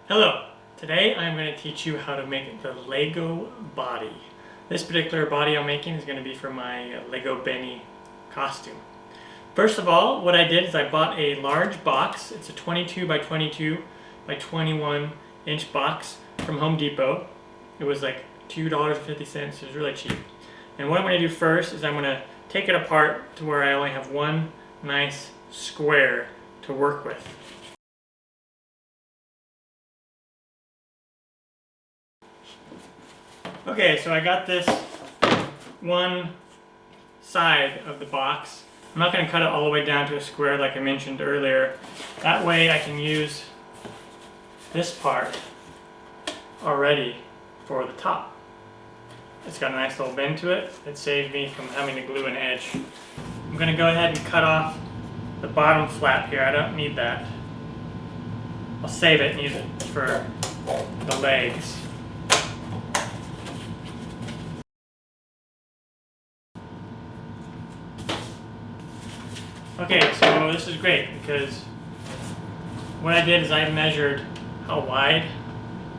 Hello! Today I'm going to teach you how to make the Lego body. This particular body I'm making is going to be for my Lego Benny costume. First of all, what I did is I bought a large box. It's a 22 by 22 by 21 inch box from Home Depot. It was like $2.50. It was really cheap. And what I'm going to do first is I'm going to take it apart to where I only have one nice square to work with. Okay, so I got this one side of the box. I'm not going to cut it all the way down to a square like I mentioned earlier. That way I can use this part already for the top. It's got a nice little bend to it. It saves me from having to glue an edge. I'm going to go ahead and cut off the bottom flap here. I don't need that. I'll save it and use it for the legs. Okay, so this is great because what I did is I measured how wide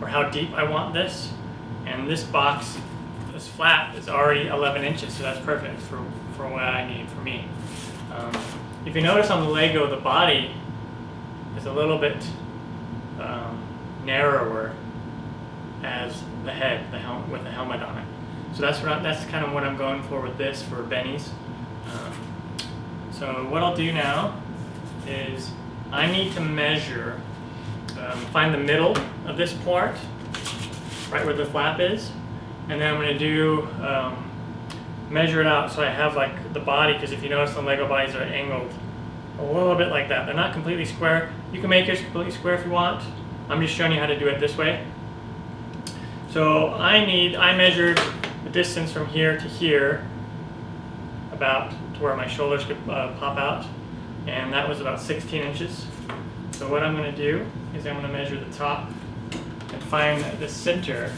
or how deep I want this, and this box, this flap is already 11 inches, so that's perfect for what I need for me. If you notice on the Lego, the body is a little bit narrower as the head, with the helmet on it. So that's kind of what I'm going for with this for Benny's. So what I'll do now is I need to measure, find the middle of this part, right where the flap is, and then I'm going to do measure it out so I have like the body, because if you notice the Lego bodies are angled a little bit like that. They're not completely square. You can make yours completely square if you want. I'm just showing you how to do it this way. So I measured the distance from here to here, about to where my shoulders could pop out, and that was about 16 inches. So what I'm going to do is I'm going to measure the top and find the center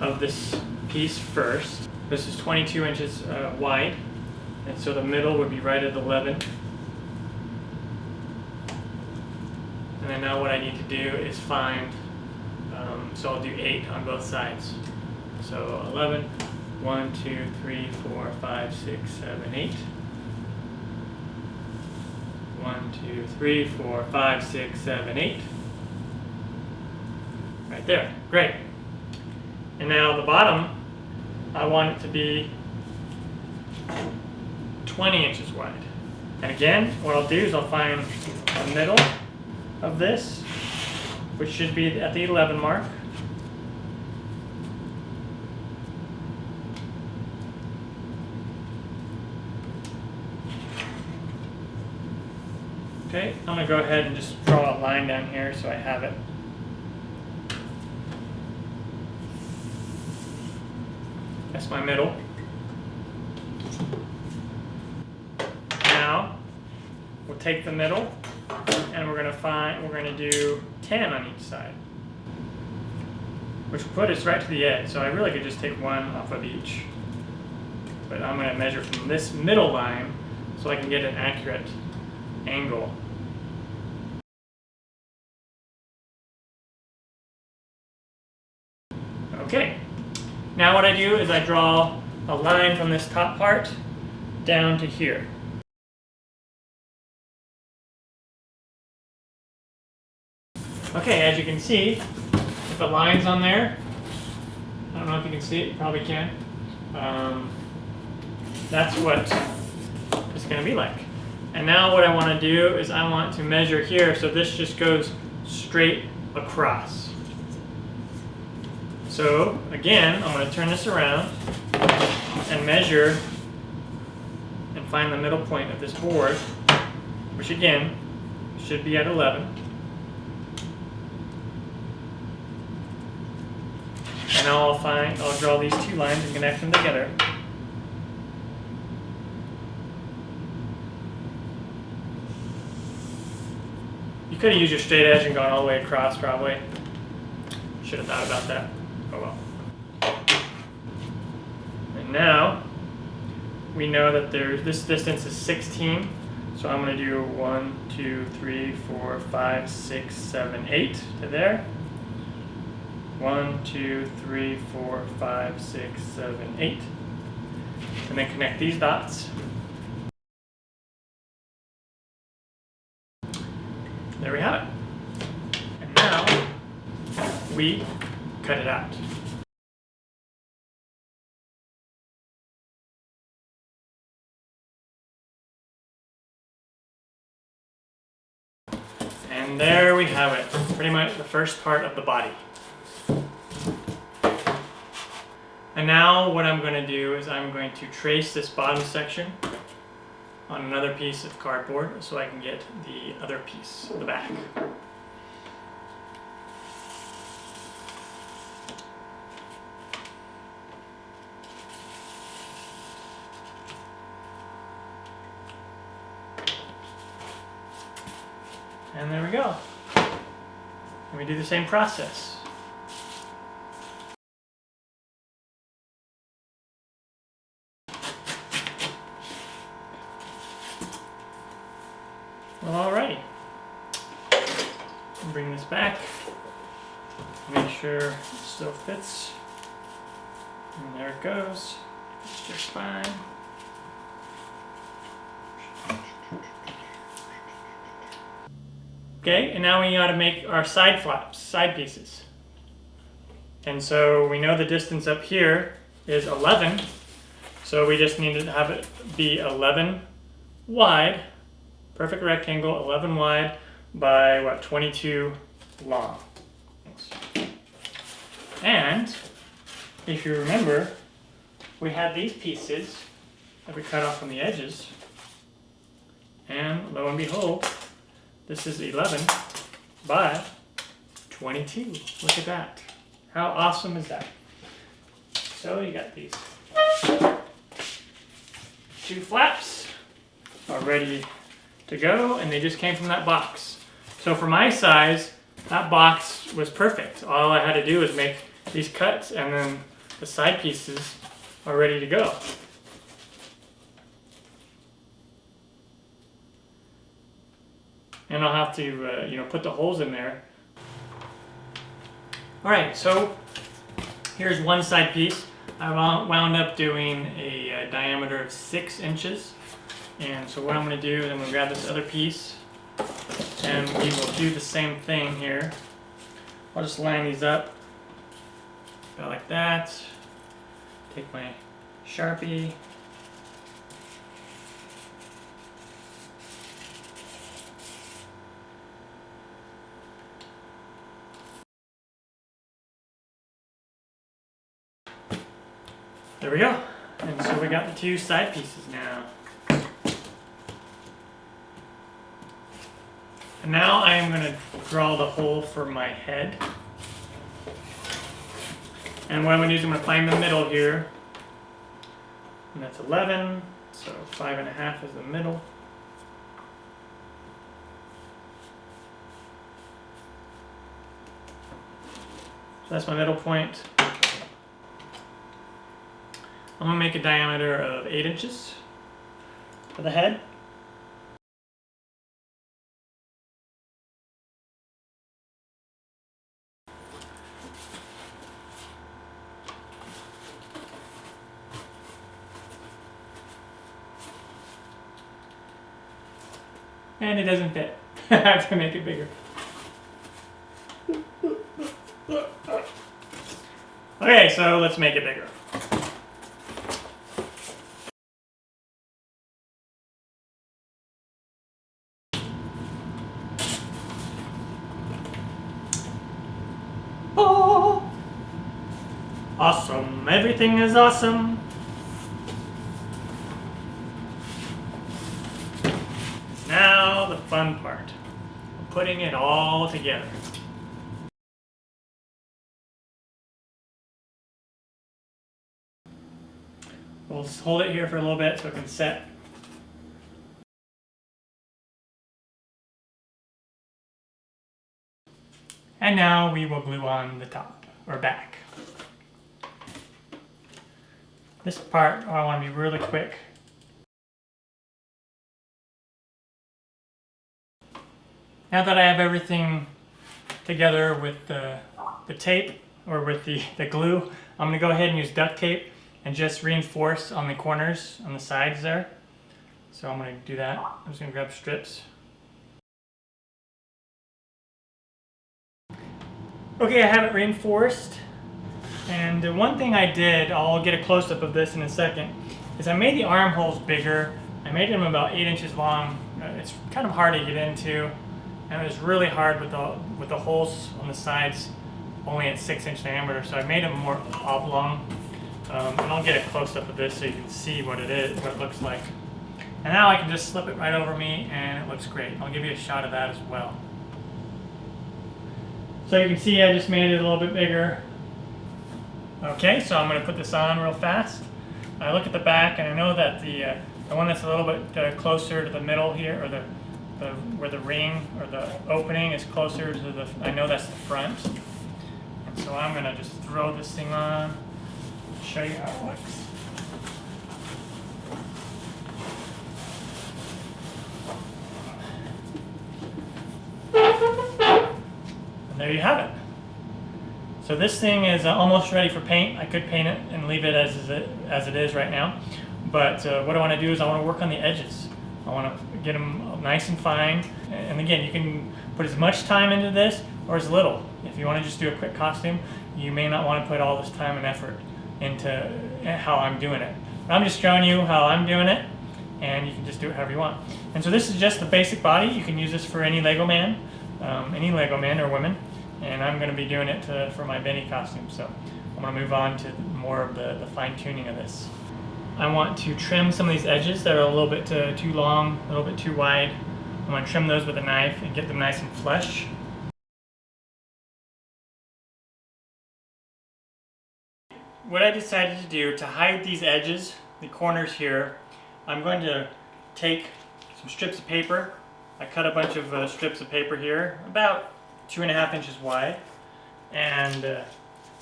of this piece first. This is 22 inches wide, and so the middle would be right at 11. And then now what I need to do is find, so I'll do 8 on both sides. So 11, 1, 2, 3, 4, 5, 6, 7, 8. 1, 2, 3, 4, 5, 6, 7, 8. Right there. Great. And now the bottom, I want it to be 20 inches wide. And again, what I'll do is I'll find the middle of this, which should be at the 11 mark. Okay, I'm going to go ahead and just draw a line down here so I have it. That's my middle. Now, we'll take the middle and we're going to do 10 on each side, which will put us right to the edge. So I really could just take one off of each. But I'm going to measure from this middle line so I can get an accurate angle. Okay, now what I do is I draw a line from this top part down to here. Okay, as you can see, if the line's on there, I don't know if you can see it, you probably can. That's what it's going to be like. And now what I want to do is I want to measure here, so this just goes straight across. So again, I'm going to turn this around and measure and find the middle point of this board, which again should be at 11. And now I'll draw these two lines and connect them together. You could have used your straight edge and gone all the way across probably. Should have thought about that. Oh well. And now we know that this distance is 16. So I'm going to do 1, 2, 3, 4, 5, 6, 7, 8 to there. 1, 2, 3, 4, 5, 6, 7, 8. And then connect these dots. There we have it. And now we cut it out. And there we have it, pretty much the first part of the body. And now what I'm going to do is I'm going to trace this bottom section on another piece of cardboard so I can get the other piece, the back. And there we go. And we do the same process. Well, alrighty. Bring this back. Make sure it still fits. And there it goes. It's just fine. Okay, and now we got to make our side flaps, side pieces. And so we know the distance up here is 11. So we just need to have it be 11 wide, perfect rectangle, 11 wide by what, 22 long. And if you remember, we had these pieces that we cut off from the edges. And lo and behold, this is 11 by 22. Look at that. How awesome is that? So you got these two flaps are ready to go, and they just came from that box. So for my size, that box was perfect. All I had to do was make these cuts, and then the side pieces are ready to go. And I'll have to, put the holes in there. All right, so here's one side piece. I wound up doing a diameter of 6 inches. And so what I'm going to do is I'm going to grab this other piece, and we will do the same thing here. I'll just line these up about like that. Take my Sharpie. There we go. And so we got the two side pieces now. And now I am going to draw the hole for my head. And what I'm going to do is I'm going to find the middle here. And that's 11, so 5.5 is the middle. So that's my middle point. I'm going to make a diameter of 8 inches for the head. And it doesn't fit. I have to make it bigger. Okay, so let's make it bigger. Oh, awesome. Everything is awesome. Now the fun part, putting it all together. We'll hold it here for a little bit so it can set. And now we will glue on the top, or back. This part, I want to be really quick. Now that I have everything together with the tape, or with the glue, I'm going to go ahead and use duct tape and just reinforce on the corners, on the sides there. So I'm going to do that. I'm just going to grab strips. Okay, I have it reinforced. And the one thing I did, I'll get a close-up of this in a second, is I made the armholes bigger. I made them about 8 inches long. It's kind of hard to get into, and it was really hard with the holes on the sides only at 6-inch diameter, so I made them more oblong. And I'll get a close-up of this so you can see what it is, what it looks like. And now I can just slip it right over me, and it looks great. I'll give you a shot of that as well. So you can see I just made it a little bit bigger. Okay, so I'm going to put this on real fast. I look at the back, and I know that the one that's a little bit closer to the middle here, or where the ring or the opening is closer to the, I know that's the front. And so I'm going to just throw this thing on, show you how it looks. And there you have it. So this thing is almost ready for paint. I could paint it and leave it as it is right now. But what I want to do is I want to work on the edges. I want to get them nice and fine. And again, you can put as much time into this or as little. If you want to just do a quick costume, you may not want to put all this time and effort into how I'm doing it. But I'm just showing you how I'm doing it, and you can just do it however you want. And so this is just the basic body. You can use this for any Lego man or women. And I'm going to be doing it for my Benny costume. So I'm going to move on to more of the fine tuning of this. I want to trim some of these edges that are a little bit too long, a little bit too wide. I'm going to trim those with a knife and get them nice and flush. What I decided to do to hide these edges, the corners here, I'm going to take some strips of paper. I cut a bunch of strips of paper here, about 2.5 inches wide, and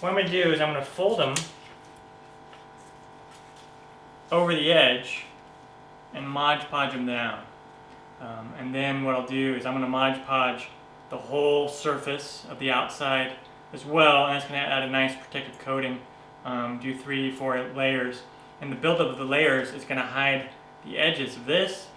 what I'm going to do is I'm going to fold them over the edge and Mod Podge them down. And then what I'll do is I'm going to Mod Podge the whole surface of the outside as well, and that's going to add a nice protective coating. Do 3-4 layers, and the buildup of the layers is going to hide the edges of this,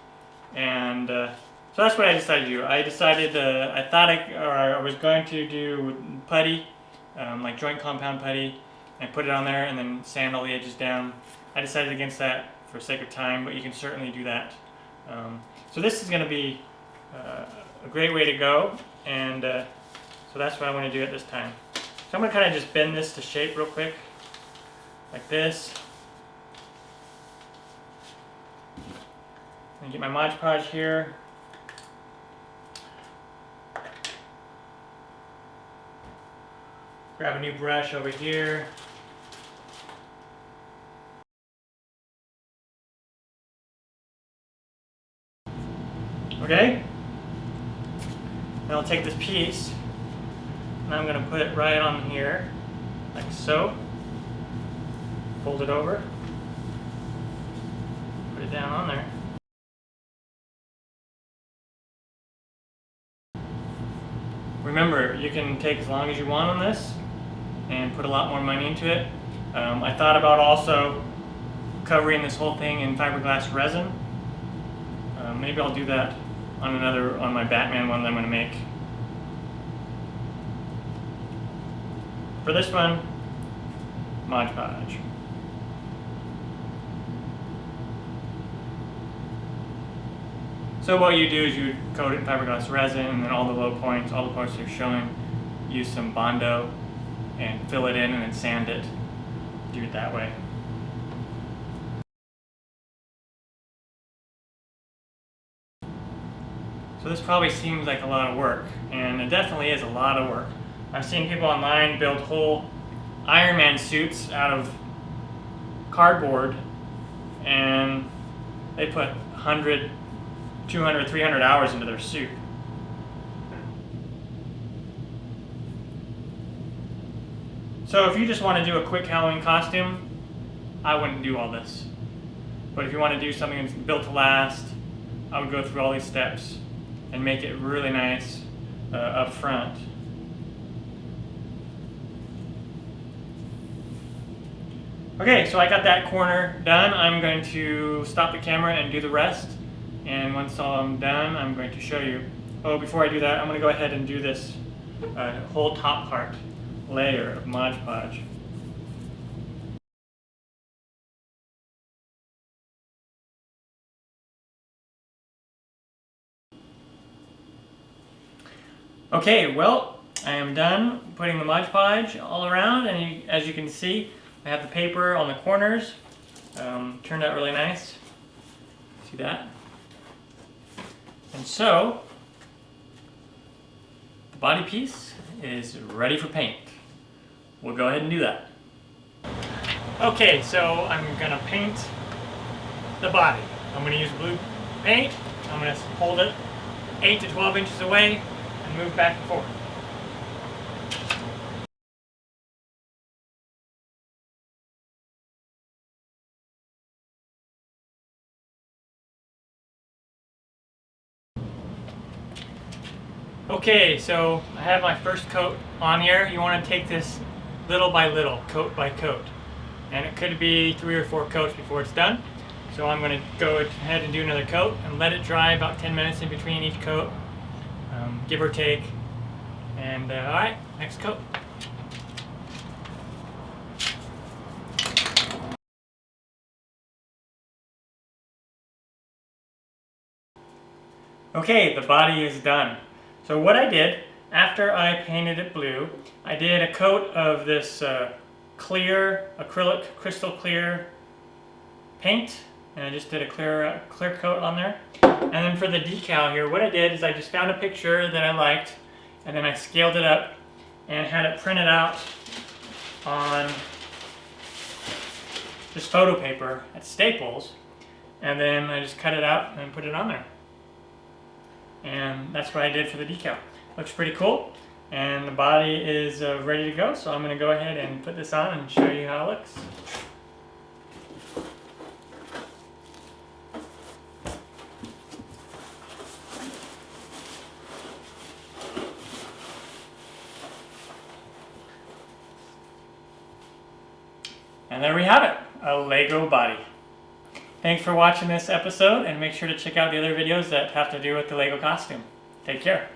and so that's what I decided to do. I decided, I was going to do putty, like joint compound putty, and put it on there and then sand all the edges down. I decided against that for sake of time, but you can certainly do that. So this is going to be a great way to go, and so that's what I want to do at this time. So I'm going to kind of just bend this to shape real quick, like this. And get my Mod Podge here. Grab a new brush over here. Okay? Now I'll take this piece and I'm going to put it right on here, like so. Fold it over. Put it down on there. Remember, you can take as long as you want on this and put a lot more money into it. I thought about also covering this whole thing in fiberglass resin. Maybe I'll do that on my Batman one that I'm going to make. For this one, Mod Podge. So what you do is you coat it in fiberglass resin, and then all the low points, all the parts you're showing, use some Bondo and fill it in and then sand it. Do it that way. So this probably seems like a lot of work, and it definitely is a lot of work. I've seen people online build whole Iron Man suits out of cardboard, and they put 100, 200, 300 hours into their suit. So if you just want to do a quick Halloween costume, I wouldn't do all this. But if you want to do something that's built to last, I would go through all these steps and make it really nice up front. Okay, so I got that corner done. I'm going to stop the camera and do the rest. And once I'm done, I'm going to show you. Oh, before I do that, I'm going to go ahead and do this whole top part layer of Mod Podge. Okay, well, I am done putting the Mod Podge all around, and as you can see, I have the paper on the corners. Turned out really nice. See that? And so, the body piece is ready for paint. We'll go ahead and do that. Okay, so I'm gonna paint the body. I'm gonna use blue paint. I'm gonna hold it 8 to 12 inches away and move back and forth. Okay, so I have my first coat on here. You want to take this little by little, coat by coat. And it could be 3 or 4 coats before it's done. So I'm going to go ahead and do another coat and let it dry about 10 minutes in between each coat, give or take. And alright, next coat. Okay, the body is done. So what I did, after I painted it blue, I did a coat of this clear, acrylic crystal clear paint, and I just did a clear coat on there. And then for the decal here, what I did is I just found a picture that I liked, and then I scaled it up and had it printed out on this photo paper at Staples, and then I just cut it out and put it on there. And that's what I did for the decal. Looks pretty cool, and the body is ready to go, so I'm going to go ahead and put this on and show you how it looks. And there we have it, a Lego body. Thanks for watching this episode, and make sure to check out the other videos that have to do with the Lego costume. Take care.